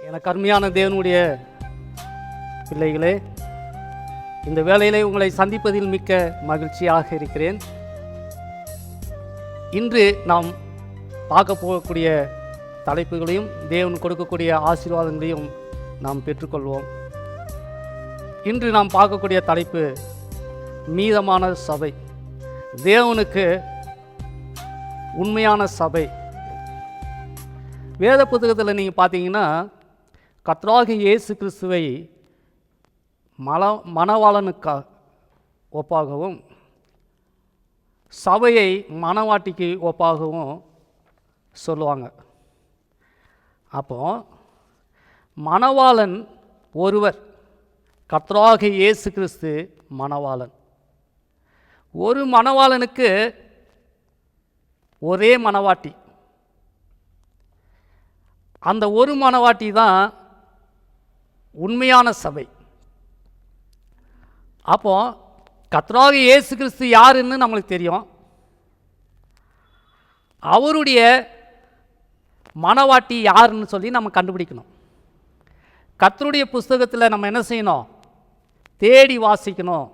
எனக்கு அருமையான தேவனுடைய பிள்ளைகளே, இந்த வேளையிலே உங்களை சந்திப்பதில் மிக்க மகிழ்ச்சியாக இருக்கிறேன். இன்று நாம் பார்க்க போகக்கூடிய தலைப்புகளையும் தேவன் கொடுக்கக்கூடிய ஆசீர்வாதங்களையும் நாம் பெற்றுக்கொள்வோம். இன்று நாம் பார்க்கக்கூடிய தலைப்பு மீதமான சபை, தேவனுக்கு உண்மையான சபை. வேத புத்தகத்தில் நீங்கள் பார்த்தீங்கன்னா, கர்த்தராகிய இயேசு கிறிஸ்துவை மணவாளனுக்கு ஒப்பாகவும் சபையை மணவாட்டிக்கு ஒப்பாகவும் சொல்லுவாங்க. அப்போது மணவாளன் ஒருவர், கர்த்தராகிய இயேசு கிறிஸ்து மணவாளன். ஒரு மணவாளனுக்கு ஒரே மணவாட்டி. அந்த ஒரு மணவாட்டி தான் உண்மையான சபை. அப்போ கர்த்தராகிய இயேசு கிறிஸ்து யாருன்னு நம்மளுக்கு தெரியும். அவருடைய மணவாட்டி யாருன்னு சொல்லி நம்ம கண்டுபிடிக்கணும். கர்த்தருடைய புஸ்தகத்தில் நம்ம என்ன செய்யணும்? தேடி வாசிக்கணும்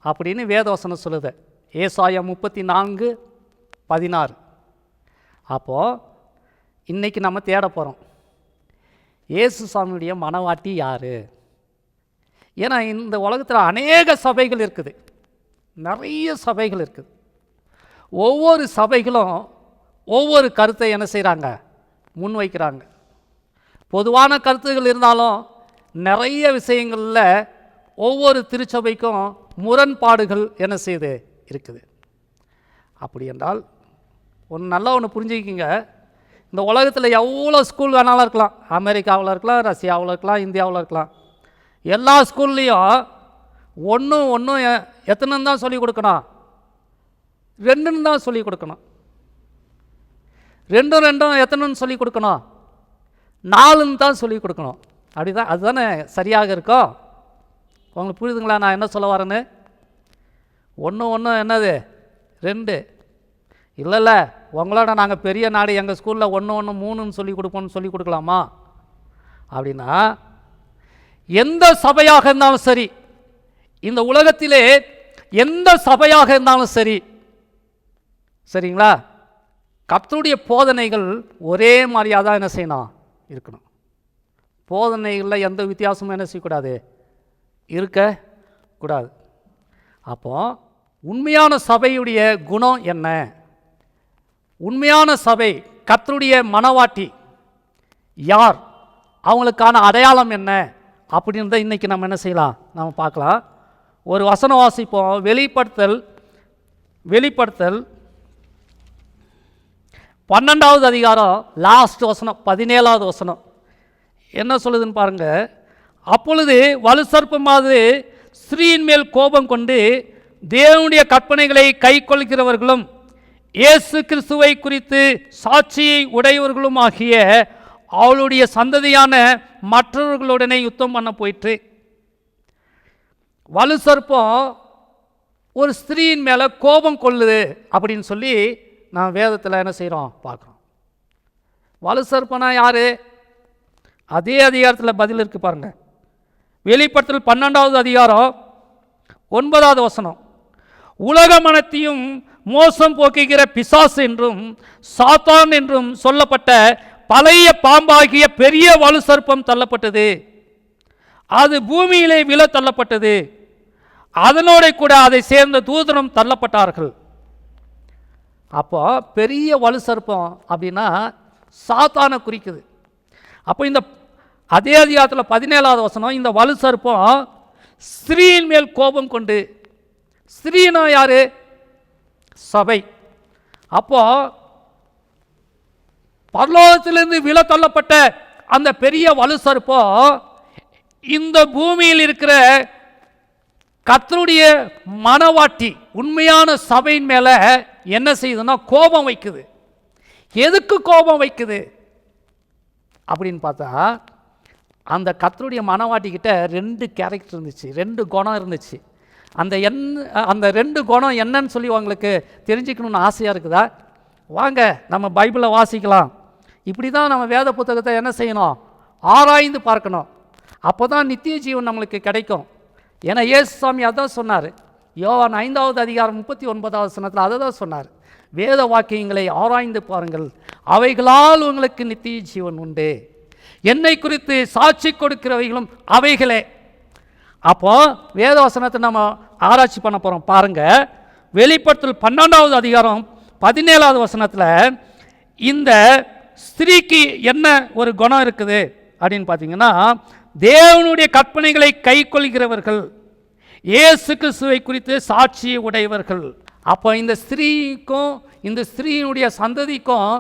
அப்படின்னு வேதவசனம் சொல்லுது. ஏசாயா 34:16. அப்போது இன்றைக்கி நம்ம தேட போகிறோம், இயேசு சாமியுடைய மணவாட்டி யார்? ஏன்னா இந்த உலகத்தில் அநேக சபைகள் இருக்குது, நிறைய சபைகள் இருக்குது. ஒவ்வொரு சபைகளும் ஒவ்வொரு கருத்தை என்ன செய்கிறாங்க? முன்வைக்கிறாங்க. பொதுவான கருத்துகள் இருந்தாலும் நிறைய விஷயங்களில் ஒவ்வொரு திருச்சபைக்கும் முரண்பாடுகள் என்ன செய்யுது இருக்குது. அப்படி என்றால் ஒன்று புரிஞ்சுக்கிங்க, இந்த உலகத்தில் எவ்வளோ ஸ்கூல் வேணாலும் இருக்கலாம். அமெரிக்காவில் இருக்கலாம், ரஷ்யாவில் இருக்கலாம், இந்தியாவில் இருக்கலாம். எல்லா ஸ்கூல்லையும் ஒன்றும் எத்தனைன்னு தான் சொல்லிக் கொடுக்கணும்? 2ன்னு தான் சொல்லிக் கொடுக்கணும். ரெண்டும் எத்தனைன்னு சொல்லிக் கொடுக்கணும்? 4ன்னு தான் சொல்லிக் கொடுக்கணும். அப்படிதான், அதுதானே சரியாக இருக்கும். உங்களுக்கு புரியுதுங்களா நான் என்ன சொல்ல வரேன்னு? ஒன்று என்னது 2 இல்லைல்ல. உங்களோட நாங்கள் பெரிய நாடு, எங்கள் ஸ்கூலில் 3ன்னு சொல்லி கொடுப்போம்னு சொல்லி கொடுக்கலாமா? அப்படின்னா எந்த சபையாக இருந்தாலும் சரி, இந்த உலகத்திலே எந்த சபையாக இருந்தாலும் சரி, சரிங்களா, கர்த்தருடைய போதனைகள் ஒரே மாதிரியாக தான் என்ன செய்யணும்? இருக்கணும். போதனைகளில் எந்த வித்தியாசமும் என்ன செய்யக்கூடாது? இருக்கக்கூடாது. அப்போ உண்மையான சபையுடைய குணம் என்ன? உண்மையான சபை, கர்த்தருடைய மணவாட்டி யார்? அவங்களுக்கான அடையாளம் என்ன அப்படின்றத இன்றைக்கி நம்ம என்ன செய்யலாம்? நம்ம பார்க்கலாம். ஒரு வசனம் வாசிப்போம். வெளிப்படுத்தல் 12வது அதிகாரம் லாஸ்ட் வசனம் 17வது வசனம் என்ன சொல்லுதுன்னு பாருங்க. அப்பொழுது வலு சர்ப்பமாவது ஸ்திரீயின் மேல் கோபம் கொண்டு தேவனுடைய கற்பனைகளை கை கொள்கிறவர்களும் இயேசு கிறிஸ்துவை குறித்து சாட்சியை உடையவர்களும் ஆகிய அவளுடைய சந்ததியான மற்றவர்களுடனே யுத்தம் பண்ண போயிற்று. வலு சர்ப்பம் ஒரு ஸ்திரீயின் மேலே கோபம் கொள்ளுது அப்படின்னு சொல்லி நான் வேதத்தில் என்ன செய்கிறோம்? பார்க்குறோம். வலு சர்ப்பனா யார்? அதே அதிகாரத்தில் பதில் இருக்கு பாருங்க. வெளிப்படுத்தல் 12வது அதிகாரம் 9வது வசனம். உலக மனத்தையும் மோசம் போக்குகிற பிசாசு என்றும் சாத்தான் என்றும் சொல்லப்பட்ட பழைய பாம்பாகிய பெரிய வலு சர்ப்பம் தள்ளப்பட்டது. அது பூமியிலே விழ தள்ளப்பட்டது. அதனோட கூட அதை சேர்ந்த தூதனும் தள்ளப்பட்டார்கள். அப்போ பெரிய வலு சர்ப்பம் அப்படின்னா சாத்தானை குறிக்குது. அப்போ இந்த அதே அதிகாரத்தில் 17வது வசனம், இந்த வலு சர்ப்பம் ஸ்திரீயின் மேல் கோபம் கொண்டு, ஸ்திரீனா யாரு? சபை. அப்போ பரலோகத்திலிருந்து விழ தள்ளப்பட்ட அந்த பெரிய வலு சர்ப்பம் இந்த பூமியில் இருக்கிற கர்த்தருடைய மணவாட்டி உண்மையான சபையின் மேலே என்ன செய்யுதுன்னா கோபம் வைக்குது. எதுக்கு கோபம் வைக்குது அப்படின்னு பார்த்தா, அந்த கர்த்தருடைய மணவாட்டிக்கிட்ட 2 கேரக்டர் இருந்துச்சு, 2 குணம் இருந்துச்சு. அந்த 2 குணம் என்னன்னு சொல்லி உங்களுக்கு தெரிஞ்சுக்கணும்னு ஆசையாக இருக்குதா? வாங்க நம்ம பைபிளை வாசிக்கலாம். இப்படி தான் நம்ம வேத புத்தகத்தை என்ன செய்யணும்? ஆராய்ந்து பார்க்கணும். அப்போ தான் நித்திய ஜீவன் நம்மளுக்கு கிடைக்கும். ஏன்னா இயேசு சாமி அதான் சொன்னார். யோவான் 5வது அதிகாரம் 39வது வசனத்தில் அதை தான் சொன்னார். வேத வாக்கியங்களை ஆராய்ந்து பாருங்கள், அவைகளால் உங்களுக்கு நித்திய ஜீவன் உண்டு. என்னை குறித்து சாட்சி கொடுக்கிறவைகளும் அவைகளே. அப்போ வேத வசனத்தை நம்ம ஆராய்ச்சி பண்ண போகிறோம். பாருங்கள், வெளிப்படுத்தல் 12வது அதிகாரம் 17வது வசனத்தில் இந்த ஸ்திரீக்கு என்ன ஒரு குணம் இருக்குது அப்படின்னு பார்த்தீங்கன்னா, தேவனுடைய கற்பனைகளை கை கொள்கிறவர்கள், இயேசு கிறிஸ்துவை குறித்து சாட்சி உடையவர்கள். அப்போ இந்த ஸ்திரீக்கும் இந்த ஸ்திரீனுடைய சந்ததிக்கும்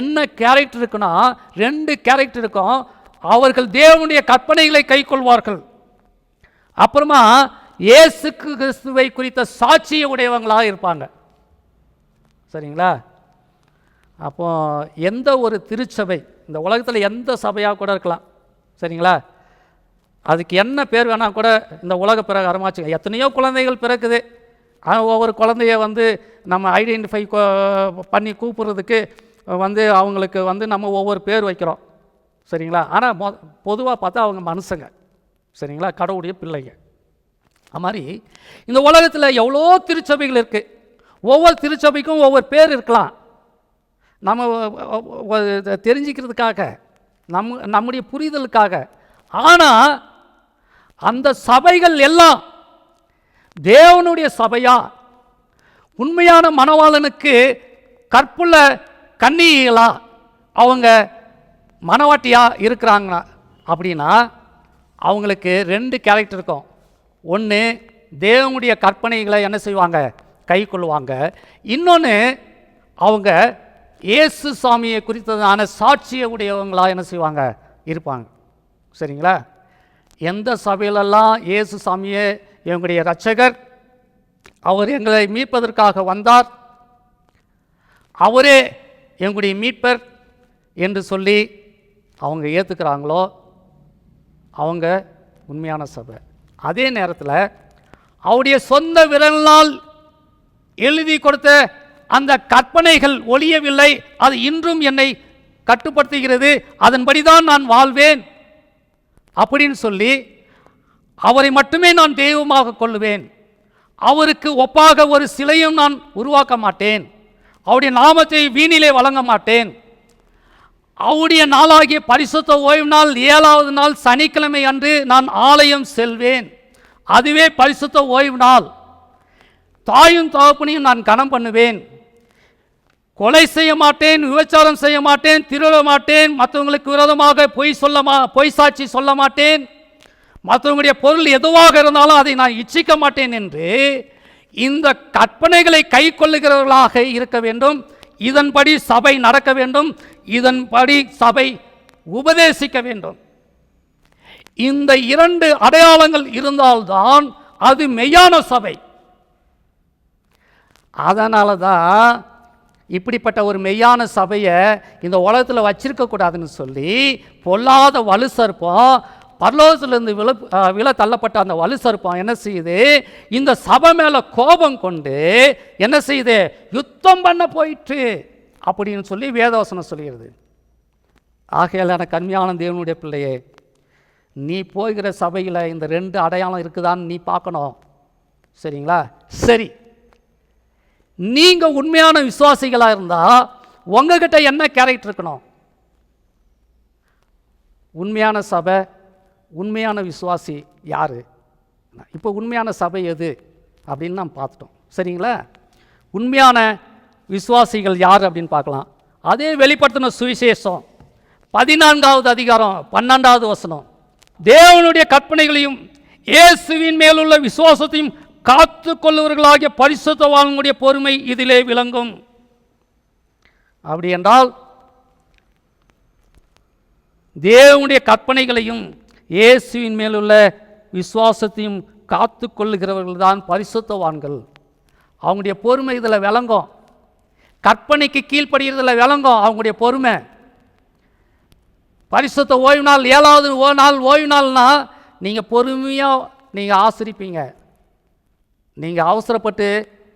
என்ன கேரக்டர் இருக்குன்னா, 2 கேரக்டர் இருக்கும். அவர்கள் தேவனுடைய கற்பனைகளை கை கொள்வார்கள், அப்புறமா இயேசு கிறிஸ்துவை குறித்த சாட்சியை உடையவங்களாக இருப்பாங்க. சரிங்களா? அப்போ எந்த ஒரு திருச்சபை, இந்த உலகத்தில் எந்த சபையாக கூட இருக்கலாம். சரிங்களா? அதுக்கு என்ன பேர் வேணால் கூட இந்த உலக பிரகாரமாச்சு. எத்தனையோ குழந்தைகள் பிறக்குது. ஒவ்வொரு குழந்தைய நம்ம ஐடென்டிஃபை பண்ணி கூப்பிட்றதுக்கு அவங்களுக்கு நம்ம ஒவ்வொரு பேர் வைக்கிறோம். சரிங்களா? ஆனால் பொதுவாக பார்த்தா அவங்க மனுஷங்க. சரிங்களா? கடவுளுடைய பிள்ளைங்க. அது மாதிரி இந்த உலகத்தில் எவ்வளோ திருச்சபைகள் இருக்குது. ஒவ்வொரு திருச்சபைக்கும் ஒவ்வொரு பேர் இருக்கலாம். நம்ம தெரிஞ்சுக்கிறதுக்காக, நம்முடைய புரிதலுக்காக. ஆனால் அந்த சபைகள் எல்லாம் தேவனுடைய சபையா, உண்மையான மணவாளனுக்கு கற்புள்ள கன்னிகளா, அவங்க மணவாட்டியா இருக்கிறாங்க அப்படின்னா அவங்களுக்கு 2 கேரக்டர் இருக்கும். ஒன்று, தேவனுடைய கற்பனைகளை என்ன செய்வாங்க, கை கொள்வாங்க. இன்னொன்று, அவங்க இயேசு சாமியை குறித்ததான சாட்சியை உடையவங்களாக என்ன செய்வாங்க, இருப்பாங்க. சரிங்களா? எந்த சபையிலெல்லாம் இயேசு சாமியே எங்களுடைய இரட்சகர், அவர் எங்களை மீட்பதற்காக வந்தார், அவரே எங்களுடைய மீட்பர் என்று சொல்லி அவங்க ஏற்றுக்கிறாங்களோ அவங்க உண்மையான சபை. அதே நேரத்தில் அவருடைய சொந்த விரலால் எழுதி கொடுத்த அந்த கற்பனைகள் ஒழியவில்லை, அது இன்றும் என்னை கட்டுப்படுத்துகிறது, அதன்படிதான் நான் வாழ்வேன் அப்படின்னு சொல்லி அவரை மட்டுமே நான் தெய்வமாக கொள்ளுவேன், அவருக்கு ஒப்பாக ஒரு சிலையும் நான் உருவாக்க மாட்டேன், அவருடைய நாமத்தை வீணிலே வழங்க மாட்டேன், அவருடைய நாளாகிய பரிசுத்த ஓய்வு நாள் 7வது நாள் சனிக்கிழமை அன்று நான் ஆலயம் செல்வேன், அதுவே பரிசுத்த ஓய்வு நாள், தாயும் தகப்பனையும் நான் கனம் பண்ணுவேன், கொலை செய்ய மாட்டேன், விபச்சாரம் செய்ய மாட்டேன், திருட மாட்டேன், மற்றவங்களுக்கு விரோதமாக பொய் சாட்சி சொல்ல மாட்டேன், மற்றவங்களுடைய பொருள் எதுவாக இருந்தாலும் அதை நான் இச்சிக்க மாட்டேன் என்று இந்த கற்பனைகளை கை கொள்ளுகிறவர்களாக இருக்க வேண்டும். இதன்படி சபை நடக்க வேண்டும், இதன்படி சபை உபதேசிக்க வேண்டும். இந்த 2 அடையாளங்கள் இருந்தால்தான் அது மெய்யான சபை. அதனால தான் இப்படிப்பட்ட ஒரு மெய்யான சபையை இந்த உலகத்தில் வச்சிருக்கக்கூடாதுன்னு சொல்லி பொல்லாத வலு சர்ப்பம், பரலோகத்திலிருந்து விழ தள்ளப்பட்ட அந்த வலு சர்ப்பம் என்ன செய்யுது, இந்த சபை மேலே கோபம் கொண்டு என்ன செய்யுது, யுத்தம் பண்ண போயிட்டு அப்படின்னு சொல்லி வேதவசனம் சொல்லுகிறது. ஆகையால் எனக்கு அருமையான தேவனுடைய பிள்ளையே, நீ போகிற சபையில் இந்த 2 அடையாளம் இருக்குதான்னு நீ பார்க்கணும். சரிங்களா? சரி, நீங்கள் உண்மையான விசுவாசிகளாக இருந்தால் உங்ககிட்ட என்ன கேரக்டர் இருக்கணும்? உண்மையான சபை, உண்மையான விசுவாசி யார்? இப்போ உண்மையான சபை எது அப்படின்னு நாம் பார்த்துட்டோம். சரிங்களா? உண்மையான விசுவாசிகள் யார் அப்படின்னு பார்க்கலாம். அதே வெளிப்படுத்தின சுவிசேஷம் 14வது அதிகாரம் 12வது வசனம், தேவனுடைய கற்பனைகளையும் இயேசுவின் மேலுள்ள விசுவாசத்தையும் காத்து கொள்ளுவர்களாகிய பரிசுத்தவான்களுடைய பொறுமை இதிலே விளங்கும். அப்படி என்றால் தேவனுடைய கற்பனைகளையும் இயேசுவின் மேலுள்ள விசுவாசத்தையும் காத்து கொள்ளுகிறவர்கள் தான் பரிசுத்தவான்கள். அவங்களுடைய பொறுமை இதில் விளங்கும். கற்பனைக்கு கீழ்ப்படுகிறதில் விளங்கும் அவங்களுடைய பொறுமை. பரிசுத்த ஓய்வு நாள் 7வது நாள் ஓய்வு நாள்னா நீங்கள் பொறுமையாக நீங்கள் ஆசிரிப்பீங்க. நீங்கள் அவசரப்பட்டு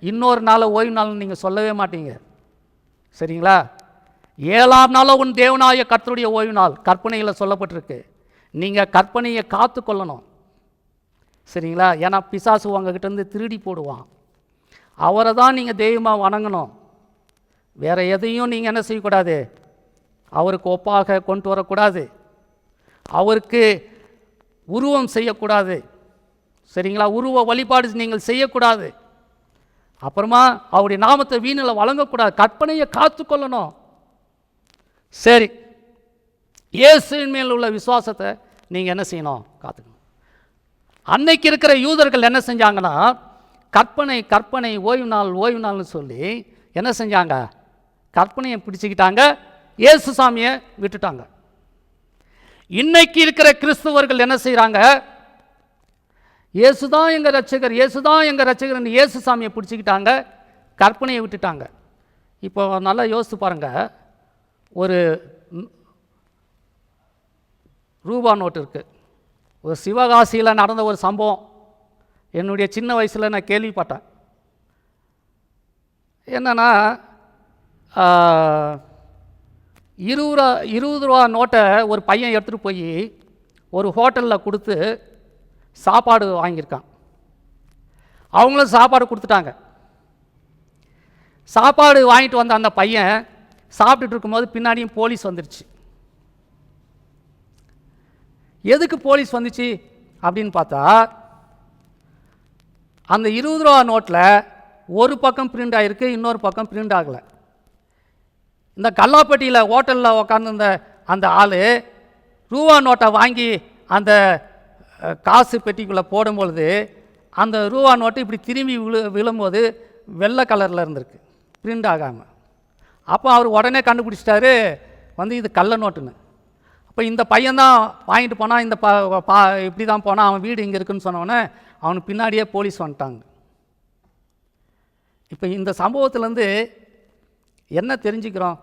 இன்னொரு நாள் ஓய்வு நாள் நீங்கள் சொல்லவே மாட்டீங்க. சரிங்களா? 7ஆம் நாள் உன் தேவனாய கர்த்தருடைய ஓய்வு நாள் கற்பனையில் சொல்லப்பட்டிருக்கு. நீங்கள் கற்பனையை காத்து கொள்ளணும். சரிங்களா? ஏன்னா பிசாசு உங்ககிட்ட இருந்து திருடி போடுவான். அவரை தான் நீங்கள் தெய்வமாக வணங்கணும். வேறு எதையும் நீங்கள் என்ன செய்யக்கூடாது, அவருக்கு ஒப்பாக கொண்டு வரக்கூடாது, அவருக்கு உருவம் செய்யக்கூடாது. சரிங்களா? உருவ வழிபாடு நீங்கள் செய்யக்கூடாது. அப்புறமா அவருடைய நாமத்தை வீணில் வழங்கக்கூடாது. கற்பனையை காத்து கொள்ளணும். சரி, இயேசுவின் மேல் உள்ள விசுவாசத்தை நீங்கள் என்ன செய்யணும், காத்துக்கணும். அன்னைக்கு இருக்கிற யூதர்கள் என்ன செஞ்சாங்கன்னா, கற்பனை கற்பனை ஓய்வு நாள்னு சொல்லி என்ன செஞ்சாங்க, கற்பனையை பிடிச்சிக்கிட்டாங்க, இயேசு சாமியை விட்டுட்டாங்க. இன்னைக்கு இருக்கிற கிறிஸ்தவர்கள் என்ன செய்கிறாங்க, இயேசுதான் எங்கள் ரட்சகர், இயேசுதான் எங்கள் ரட்சகர்னு இயேசு சாமியை பிடிச்சிக்கிட்டாங்க, கற்பனையை விட்டுட்டாங்க. இப்போ நல்லா யோசித்து பாருங்கள். ஒரு ரூபா நோட்டு இருக்குது. ஒரு சிவகாசியில் நடந்த ஒரு சம்பவம் என்னுடைய சின்ன வயசில் நான் கேள்விப்பட்டேன். என்னென்னா, 20 ரூபா நோட்டை ஒரு பையன் எடுத்துகிட்டு போய் ஒரு ஹோட்டலில் கொடுத்து சாப்பாடு வாங்கியிருக்கான். அவங்களும் சாப்பாடு கொடுத்துட்டாங்க. சாப்பாடு வாங்கிட்டு வந்த அந்த பையன் சாப்பிட்டுட்டு இருக்கும்போது பின்னாடியும் போலீஸ் வந்துருச்சு. எதுக்கு போலீஸ் வந்துச்சு அப்படின்னு பார்த்தா, அந்த 20 ரூபா நோட்டில் ஒரு பக்கம் பிரிண்ட் ஆகிருக்கு, இன்னொரு பக்கம் பிரிண்ட் ஆகலை. இந்த கல்லாப்பட்டியில் ஹோட்டலில் உட்காந்துருந்த அந்த ஆள் ரூபா நோட்டை வாங்கி அந்த காசு பெட்டிக்குள்ளே போடும்பொழுது அந்த ரூபா நோட்டு இப்படி திரும்பி விழும்போது வெள்ளை கலரில் இருந்திருக்கு, பிரிண்ட் ஆகாமல். அப்போ அவர் உடனே கண்டுபிடிச்சிட்டாரு இது கள்ள நோட்டுன்னு. அப்போ இந்த பையன்தான் வாங்கிட்டு போனால், இந்த இப்படி தான் போனால், அவன் வீடு இங்கே இருக்குன்னு சொன்னோடனே அவனுக்கு பின்னாடியே போலீஸ் வந்துட்டாங்க. இப்போ இந்த சம்பவத்துலேருந்து என்ன தெரிஞ்சுக்கிறோம்,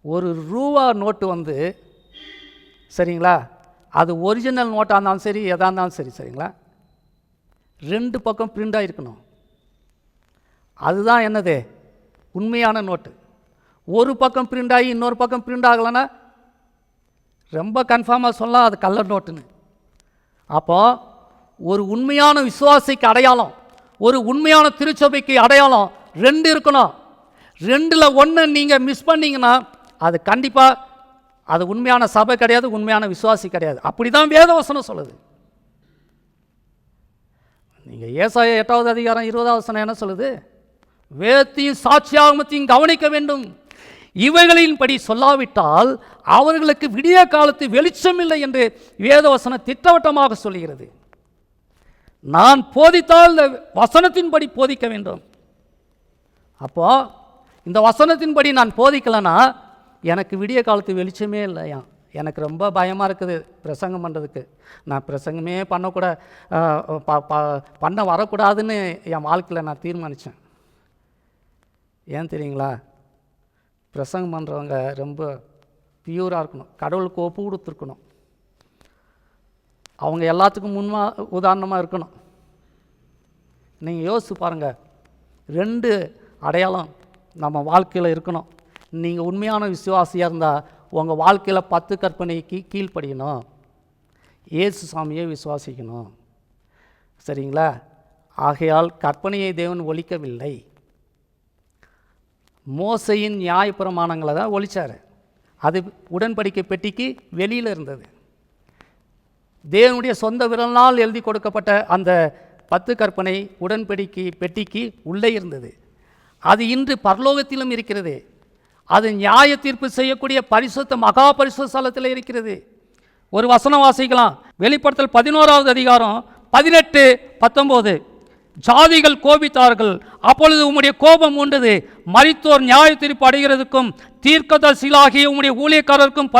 ஒரு ரூபா நோட்டு சரிங்களா, அது ஒரிஜினல் நோட்டாக இருந்தாலும் சரி, எதாக இருந்தாலும் சரி, சரிங்களா, 2 பக்கம் பிரிண்டாக இருக்கணும். அதுதான் என்னது, உண்மையான நோட்டு. ஒரு பக்கம் பிரிண்ட் ஆகி இன்னொரு பக்கம் பிரிண்ட் ஆகலைன்னா ரொம்ப கன்ஃபார்மாக சொல்லலாம் அது கள்ள நோட்டுன்னு. அப்போது ஒரு உண்மையான விசுவாசிக்கு அடையாளம், ஒரு உண்மையான திருச்சபைக்கு அடையாளம் 2 இருக்கணும். 2ல் 1 நீங்கள் மிஸ் பண்ணிங்கன்னா அது கண்டிப்பாக அது உண்மையான சபை கிடையாது, உண்மையான விசுவாசி கிடையாது. அப்படி தான் வேதவசனம் சொல்லுது. நீங்கள் ஏசாயா 8வது அதிகாரம் 20வது வசனம் என்ன சொல்லுது, வேதத்தையும் சாட்சியாகமத்தையும் கவனிக்க வேண்டும், இவைகளின்படி சொல்லாவிட்டால் அவர்களுக்கு விடிய காலத்து வெளிச்சம் இல்லை என்று வேதவசனம் திட்டவட்டமாக சொல்கிறது. நான் போதித்தால் இந்த வசனத்தின்படி போதிக்க வேண்டும். அப்போ இந்த வசனத்தின்படி நான் போதிக்கலைன்னா எனக்கு விடிய காலத்து வெளிச்சமே இல்லையா. எனக்கு ரொம்ப பயமாக இருக்குது பிரசங்கம் பண்ணுறதுக்கு. நான் பிரசங்கமே பண்ண வரக்கூடாதுன்னு என் வாழ்க்கையில் நான் தீர்மானித்தேன். ஏன் தெரியுங்களா, பிரசங்கம் பண்ணுறவங்க ரொம்ப பியூராக இருக்கணும், கடவுளுக்கு ஒப்பு கொடுத்துருக்கணும், அவங்க எல்லாத்துக்கும் உதாரணமாக இருக்கணும். நீங்கள் யோசித்து பாருங்கள், 2 அடையாளம் நம்ம வாழ்க்கையில் இருக்கணும். நீங்கள் உண்மையான விசுவாசியாக இருந்தால் உங்கள் வாழ்க்கையில் 10 கற்பனைக்கு கீழ்ப்படியணும், இயேசு சாமியை விசுவாசிக்கணும். சரிங்களா? ஆகையால் கற்பனையை தேவன் ஒழிக்கவில்லை, மோசையின் நியாயப்பிரமாணங்களை தான் ஒழிச்சார். அது உடன்படிக்கை பெட்டிக்கு வெளியில் இருந்தது. தேவனுடைய சொந்த விரலால் எழுதி கொடுக்கப்பட்ட அந்த 10 கற்பனை உடன்படிக்கை பெட்டிக்கு உள்ளே இருந்தது. அது இன்று பரலோகத்திலும் இருக்கிறது. அது நியாய தீர்ப்பு செய்யக்கூடிய பரிசுத்த மகா பரிசுத்த ஸ்தலத்தில் இருக்கிறது. ஒரு வசனம் வாசிக்கலாம். வெளிப்படுத்தல் 11வது அதிகாரம் 18, 19. ஜாதிகள் கோபித்தார்கள், அப்பொழுது உம்முடைய கோபம் உண்டது, மரித்தோர் நியாய தீர்ப்பு அடைகிறதுக்கும் தீர்க்கதரிசிகளாகிய உம்முடைய ஊழியக்காரருக்கும்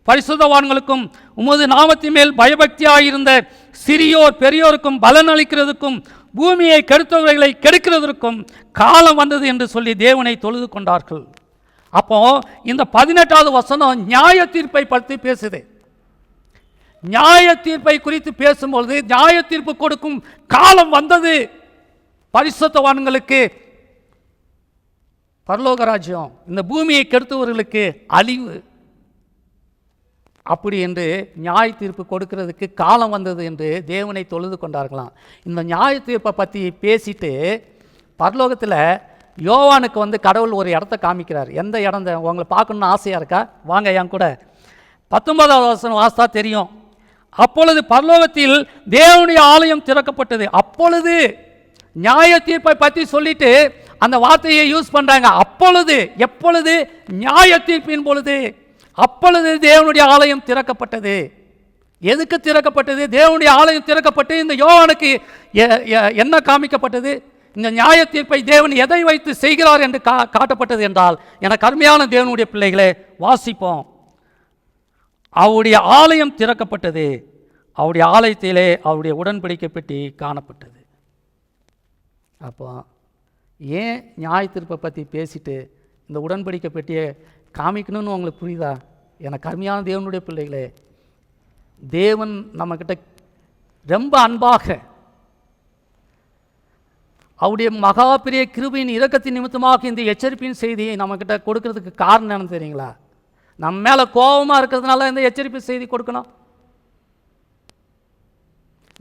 பரிசுத்தவான்களுக்கும் உமது நாமத்தின் மேல் பயபக்தியாயிருந்த சிறியோர் பெரியோருக்கும் பலன் அளிக்கிறதுக்கும் பூமியை கெடுத்தவர்களை கெடுக்கிறதற்கும் காலம் வந்தது என்று சொல்லி தேவனை தொழுது கொண்டார்கள். அப்போ இந்த 18வது வசனம் நியாய தீர்ப்பை பற்றி பேசுது. நியாய தீர்ப்பை குறித்து பேசும்பொழுது நியாய தீர்ப்பு கொடுக்கும் காலம் வந்தது. பரிசுத்தவான்களுக்கு பரலோக ராஜ்யம், இந்த பூமியை கெடுத்தவர்களுக்கு அழிவு. அப்படி என்று நியாய தீர்ப்பு கொடுக்கிறதுக்கு காலம் வந்தது என்று தேவனை தொழுது கொண்டார்களாம். இந்த நியாய தீர்ப்பை பற்றி பேசிட்டு பரலோகத்தில் யோவானுக்கு கடவுள் ஒரு இடத்த காமிக்கிறார். எந்த இடம் உங்களை பார்க்கணுன்னு ஆசையாக இருக்கா? வாங்க என் கூட. 19வது வசனம் வாசித்தா தெரியும். அப்பொழுது பரலோகத்தில் தேவனுடைய ஆலயம் திறக்கப்பட்டது. அப்பொழுது நியாய தீர்ப்பை பற்றி சொல்லிட்டு அந்த வார்த்தையை யூஸ் பண்ணுறாங்க. அப்பொழுது, எப்பொழுது? நியாய தீர்ப்பின் பொழுது. அப்பொழுது தேவனுடைய ஆலயம் திறக்கப்பட்டது. எதுக்கு திறக்கப்பட்டது? தேவனுடைய ஆலயம் திறக்கப்பட்டு இந்த யோவானுக்கு என்ன காமிக்கப்பட்டது? இந்த நியாய தீர்ப்பை தேவன் எதை வைத்து செய்கிறார் என்று காட்டப்பட்டது என்றால், எனக்கு அருமையான தேவனுடைய பிள்ளைகளே, வாசிப்போம். அவருடைய ஆலயம் திறக்கப்பட்டது. அவருடைய ஆலயத்திலே அவருடைய உடன்படிக்கை பெட்டி காணப்பட்டது. அப்போ ஏன் நியாய தீர்ப்பை பற்றி பேசிட்டு இந்த உடன்படிக்கை பெட்டியை காமிக்கணும்னு உங்களுக்கு புரியுதா? எனக்கு அருமையான தேவனுடைய பிள்ளைகளே, தேவன் நம்மக்கிட்ட ரொம்ப அன்பாக அவருடைய மகா பெரிய கிருபையின் இரக்கத்தின் நிமித்தமாக இந்த எச்சரிப்பின் செய்தியை நம்மக்கிட்ட கொடுக்கறதுக்கு காரணம் என்னன்னு தெரியுங்களா? நம்ம மேலே கோபமாக இருக்கிறதுனால இந்த எச்சரிப்பு செய்தி கொடுக்கணும்.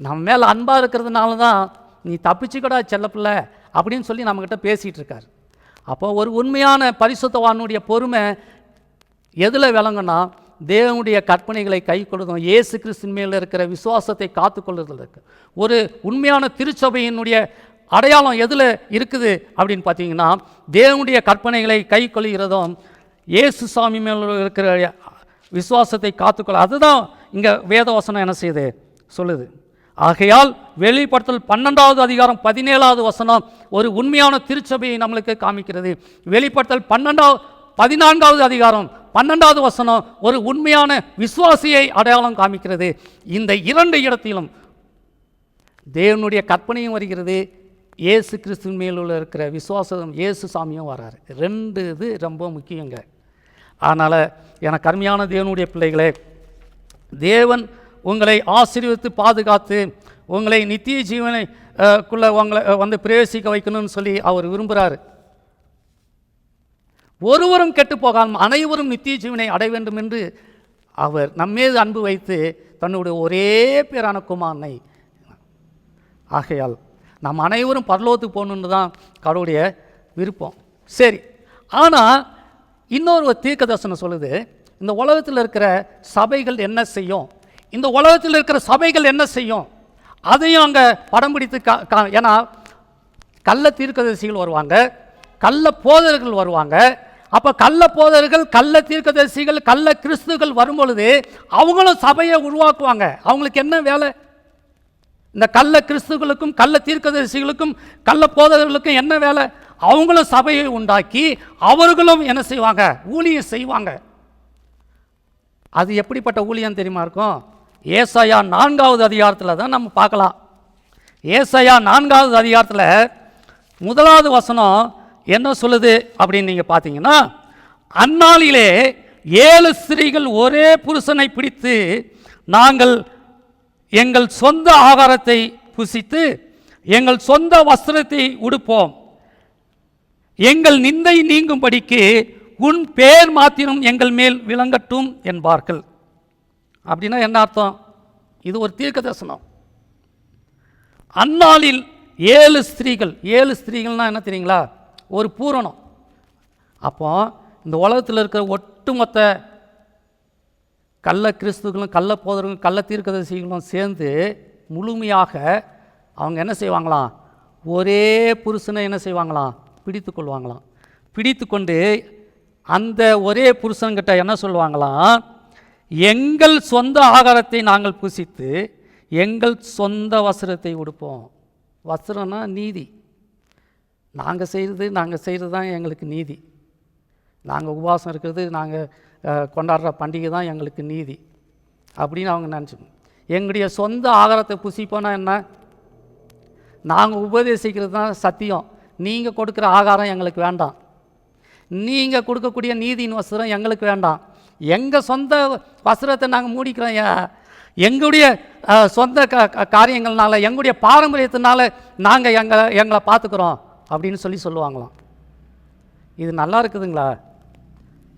நம்ம மேலே அன்பாக இருக்கிறதுனால தான் நீ தப்பிச்சுக்கடா செல்லப்பில்லை அப்படின்னு சொல்லி நம்மக்கிட்ட பேசிகிட்டு இருக்கார். அப்போ ஒரு உண்மையான பரிசுத்தவானுடைய பொறுமை எதில் விளங்குன்னா, தேவனுடைய கற்பனைகளை கை கொள்ளுதும், இயேசு கிறிஸ்துவின் மேல் இருக்கிற விசுவாசத்தை காத்துக்கொள்ளுதல் இருக்கு. ஒரு உண்மையான திருச்சபையினுடைய அடையாளம் எதில் இருக்குது அப்படின்னு பார்த்தீங்கன்னா, தேவனுடைய கற்பனைகளை கை கொள்கிறதும் இயேசு சாமி மேல் இருக்கிற விசுவாசத்தை காத்துக்கொள்ள. அதுதான் இங்கே வேதவசனம் என்ன செய்யுது சொல்லுது. ஆகையால் வெளிப்படுத்தல் 12வது அதிகாரம் 17வது வசனம் ஒரு உண்மையான திருச்சபையை நம்மளுக்கு காமிக்கிறது. வெளிப்படுத்தல் 14வது அதிகாரம் 12வது வசனம் ஒரு உண்மையான விசுவாசியை அடையாளம் காமிக்கிறது. இந்த இரண்டு இடத்திலும் தேவனுடைய கற்பனையும் வருகிறது, இயேசு கிறிஸ்துவின் மேலுள்ள இருக்கிற விசுவாசம் இயேசு சாமியும் வராரு. ரெண்டு இது ரொம்ப முக்கியங்க. அதனால் எனக்கு அருமையான தேவனுடைய பிள்ளைகளே, தேவன் உங்களை ஆசீர்வதித்து பாதுகாத்து உங்களை நித்திய ஜீவனைக்குள்ளே உங்களை பிரவேசிக்க வைக்கணும்னு சொல்லி அவர் விரும்புகிறார். ஒருவரும் கெட்டு போகாமல் அனைவரும் நித்திய ஜீவனை அடைய வேண்டும் என்று அவர் நம்மீது அன்பு வைத்து தன்னுடைய ஒரே பேரான குமாரனை. ஆகையால் நம்ம அனைவரும் பரலோகத்துக்கு போகணுன்னு தான் கடவுளுடைய விருப்பம். சரி, ஆனால் இன்னொரு தீர்க்கதரிசனம் சொல்லுது, இந்த உலகத்தில் இருக்கிற சபைகள் என்ன செய்யும், இந்த உலகத்தில் இருக்கிற சபைகள் என்ன செய்யும் அதையும் அங்கே படம் பிடித்து ஏன்னா கள்ள தீர்க்கதரிசிகள் வருவாங்க, கள்ள போதர்கள் வருவாங்க. அப்போ கள்ள போதர்கள், கள்ள தீர்க்கதரிசிகள், கள்ள கிறிஸ்துகள் வரும்பொழுது அவங்களும் சபையை உருவாக்குவாங்க. அவங்களுக்கு என்ன வேலை? இந்த கள்ள கிறிஸ்துகளுக்கும் கள்ள தீர்க்கதரிசிகளுக்கும் கள்ள போதகர்களுக்கும் என்ன வேலை? அவங்களும் சபையை உண்டாக்கி அவர்களும் என்ன செய்வாங்க? ஊழியம் செய்வாங்க. அது எப்படிப்பட்ட ஊழியம் தெரியுமா இருக்கும்? ஏசாயா 4வது அதிகாரத்தில் தான் நம்ம பார்க்கலாம். ஏசாயா 4வது அதிகாரத்தில் 1வது வசனம் என்ன சொல்லுது அப்படின்னு நீங்கள் பார்த்தீங்கன்னா, அந்நாளிலே 7 ஸ்திரீகள் ஒரே புருஷனை பிடித்து, நாங்கள் எங்கள் சொந்த ஆகாரத்தை புசித்து எங்கள் சொந்த வஸ்திரத்தை உடுப்போம், எங்கள் நிந்தை நீங்கும்படிக்கு உன் பேர் மாத்திரம் எங்கள் மேல் விளங்கட்டும் என்பார்கள். அப்படின்னா என்ன அர்த்தம்? இது ஒரு தீர்க்க தரிசனம். அந்நாளில் 7 ஸ்திரீகள், 7 ஸ்திரீகள்னால் என்ன தெரியுங்களா? ஒரு பூரணம். அப்போ இந்த உலகத்தில் இருக்கிற ஒட்டுமொத்த கள்ள கிறிஸ்துகளும் கள்ள போதர்களும் கள்ள தீர்க்கதரிசிகளும் சேர்ந்து முழுமையாக அவங்க என்ன செய்வாங்களாம்? ஒரே புருஷனை என்ன செய்வாங்களாம்? பிடித்து கொள்வாங்களாம். பிடித்து கொண்டு அந்த ஒரே புருஷன்கிட்ட என்ன சொல்லுவாங்களாம்? எங்கள் சொந்த ஆகாரத்தை நாங்கள் புசித்து எங்கள் சொந்த வஸ்திரத்தை உடுப்போம். வஸ்திரம்னா நீதி. நாங்கள் செய்கிறது தான் எங்களுக்கு நீதி. நாங்கள் உபவாசம் இருக்கிறது, நாங்கள் கொண்டாடுற பண்டிகை தான் எங்களுக்கு நீதி அப்படின்னு அவங்க நினச்சிக்கணும். எங்களுடைய சொந்த ஆகாரத்தை புசிப்போன்னா என்ன? நாங்கள் உபதேசிக்கிறது தான் சத்தியம். நீங்கள் கொடுக்குற ஆகாரம் எங்களுக்கு வேண்டாம். நீங்கள் கொடுக்கக்கூடிய நீதியின் வஸ்திரம் எங்களுக்கு வேண்டாம். எங்கள் சொந்த வஸ்திரத்தை நாங்கள் மூடிக்கிறோம். எங்களுடைய சொந்த காரியங்கள்னால, எங்களுடைய பாரம்பரியத்தினால நாங்கள் எங்களை பார்த்துக்கிறோம் அப்படின்னு சொல்லுவாங்களாம். இது நல்லா இருக்குதுங்களா?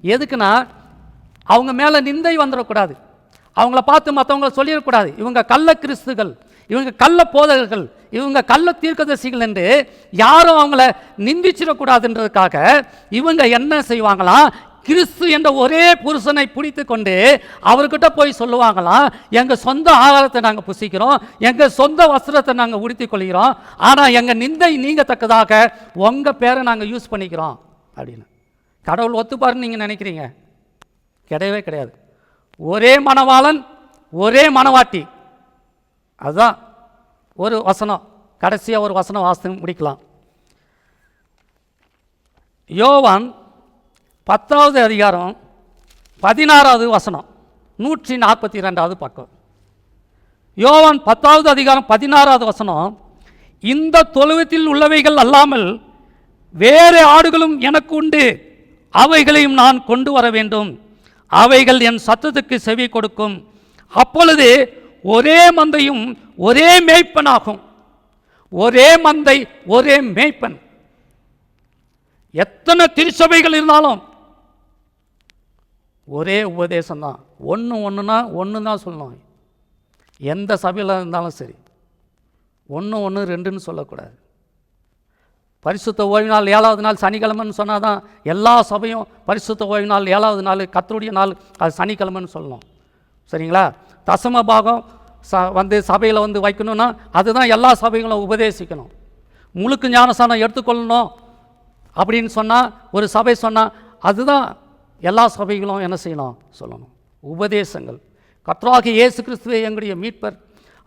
எதுக்குன்னா அவங்க மேலே நிந்தை வந்துடக்கூடாது. அவங்கள பார்த்து மற்றவங்க சொல்லிடக்கூடாது இவங்க கள்ள கிறிஸ்துகள், இவங்க கள்ள போதகர்கள், இவங்க கள்ள தீர்க்கதரிசிகள் என்று யாரும் அவங்கள நிந்திச்சிடக்கூடாதுன்றதுக்காக இவங்க என்ன செய்வாங்களாம், கிறிஸ்து என்ற ஒரே புருஷனை பிடித்து கொண்டு அவர்கிட்ட போய் சொல்லுவாங்களாம், எங்கள் சொந்த ஆகாரத்தை நாங்கள் புசிக்கிறோம், எங்கள் சொந்த வஸ்திரத்தை நாங்கள் உடுத்தி கொள்கிறோம், ஆனால் எங்கள் நிந்தை நீங்கத்தக்கதாக உங்கள் பேரை நாங்கள் யூஸ் பண்ணிக்கிறோம் அப்படின்னு. கடவுள் ஒத்துப்பாருன்னு நீங்கள் நினைக்கிறீங்க? கிடையவே கிடையாது. ஒரே மணவாளன், ஒரே மணவாட்டி. அதுதான் ஒரு வசனம். கடைசியாக ஒரு வசனம் வாசித்து முடிக்கலாம். யோவான் 10வது அதிகாரம் 16வது வசனம், 142வது பக்கம். யோவான் 10வது அதிகாரம் 16வது வசனம், இந்த தொழுவத்தில் உள்ளவைகள் அல்லாமல் வேறு ஆடுகளும் எனக்கு உண்டு, அவைகளையும் நான் கொண்டு வர வேண்டும், அவைகள் என் சத்தத்துக்கு செவி கொடுக்கும், அப்பொழுது ஒரே மந்தையும் ஒரே மேய்ப்பனாகும். ஒரே மந்தை ஒரே மேய்ப்பன். எத்தனை திருச்சபைகள் இருந்தாலும் ஒரே உபதேசம் தான். ஒன்று தான் சொல்லணும். எந்த சபையில் இருந்தாலும் சரி, 1 2ன்னு சொல்லக்கூடாது. பரிசுத்த ஓய்வு நாள் 7வது நாள் சனிக்கிழமைன்னு சொன்னால் தான் எல்லா சபையும் பரிசுத்த ஓய்வு நாள் 7வது நாள் கர்த்தருடைய நாள் அது சனிக்கிழமைன்னு சொல்லணும். சரிங்களா? தசம பாகம் சபையில் வைக்கணும்னா அதுதான் எல்லா சபைகளும் உபதேசிக்கணும். முழுக்கு ஞானஸ்தானம் எடுத்துக்கொள்ளணும் அப்படின்னு சொன்னால் ஒரு சபை சொன்னால் அதுதான் எல்லா சபைகளும் என்ன செய்யணும் சொல்லணும். உபதேசங்கள். கர்த்தராகிய இயேசு கிறிஸ்துவே எங்களுடைய மீட்பர்,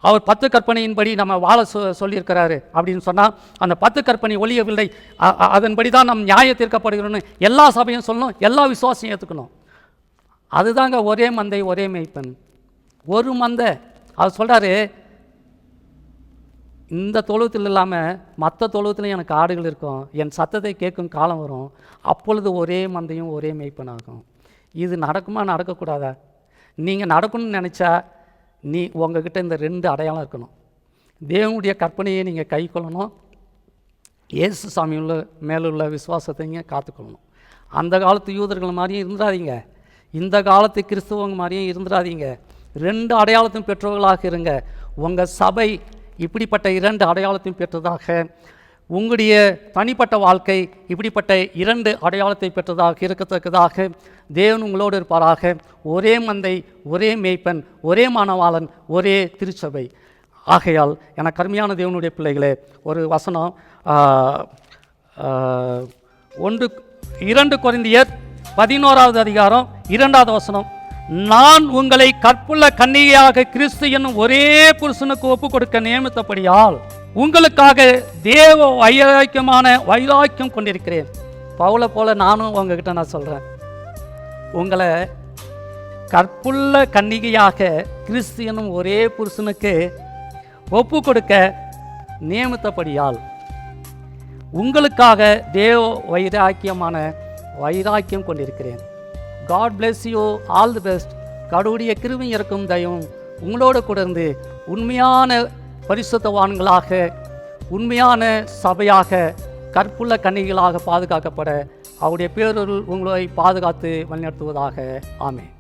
அவர் 10 கற்பனையின்படி நம்ம வாழ சொல்லியிருக்கிறாரு அப்படின்னு சொன்னால் அந்த 10 கற்பனை ஒழியவில்லை, அதன்படி தான் நம் நியாயம் தீர்க்கப்படுகிறோன்னு எல்லா சபையும் சொல்லணும், எல்லா விசுவாசையும் ஏற்றுக்கணும். அதுதாங்க ஒரே மந்தை ஒரே மேய்ப்பன். ஒரு மந்தை. அவர் சொல்கிறாரு, இந்த தொழுவத்தில் இல்லாமல் மற்ற தொழுவத்தில் எனக்கு ஆடுகள் இருக்கும், என் சத்தத்தை கேட்கும் காலம் வரும், அப்பொழுது ஒரே மந்தையும் ஒரே மேய்ப்பனாகும். இது நடக்குமா நடக்கக்கூடாதா? நீங்கள் நடக்கணும்னு நினச்சா உங்ககிட்ட இந்த 2 அடையாளம் இருக்கணும். தேவனுடைய கற்பனையை நீங்கள் கை கொள்ளணும், இயேசு சாமி மேலுள்ள விசுவாசத்தை நீங்கள் காத்துக்கொள்ளணும். அந்த காலத்து யூதர்கள் மாதிரியும் இருந்துடாதீங்க, இந்த காலத்து கிறிஸ்துவங்க மாதிரியும் இருந்துடாதீங்க. 2 அடையாளத்தையும் பெற்றவர்களாக இருங்க. உங்கள் சபை இப்படிப்பட்ட 2 அடையாளத்தையும் பெற்றதாக, உங்களுடைய தனிப்பட்ட வாழ்க்கை இப்படிப்பட்ட 2 அடையாளத்தை பெற்றதாக இருக்கத்தக்கதாக தேவன் உங்களோடு இருப்பாராக. ஒரே மந்தை ஒரே மேய்ப்பன், ஒரே மணவாளன், ஒரே திருச்சபை. ஆகையால் எனக்கு அருமையான தேவனுடைய பிள்ளைகளே, ஒரு வசனம் 2 கொரிந்தியர் 11வது அதிகாரம் 2வது வசனம், நான் உங்களை கற்புள்ள கன்னிகையாக கிறிஸ்து என்னும் ஒரே புருஷனுக்கு ஒப்புக் கொடுக்க நியமித்தபடியால் உங்களுக்காக தேவ வைராக்கியம் கொண்டிருக்கிறேன். பவுலை போல நானும் உங்ககிட்ட நான் சொல்கிறேன், உங்களை கற்புள்ள கன்னிகையாக கிறிஸ்து என்னும் ஒரே புருஷனுக்கு ஒப்பு கொடுக்க நியமித்தபடியால் உங்களுக்காக தேவ வைராக்கியம் கொண்டிருக்கிறேன். God bless you, all the best. கடவுளுடைய கிருபை இறக்கும் தயவும் உங்களோடு கூட இருந்து உண்மையான பரிசுத்தவான்களாக, உண்மையான சபையாக, கற்புள்ள கன்னிகைகளாக பாதுகாக்கப்பட அவருடைய பேரருள் உங்களை பாதுகாத்து வழிநடத்துவதாக. ஆமென்.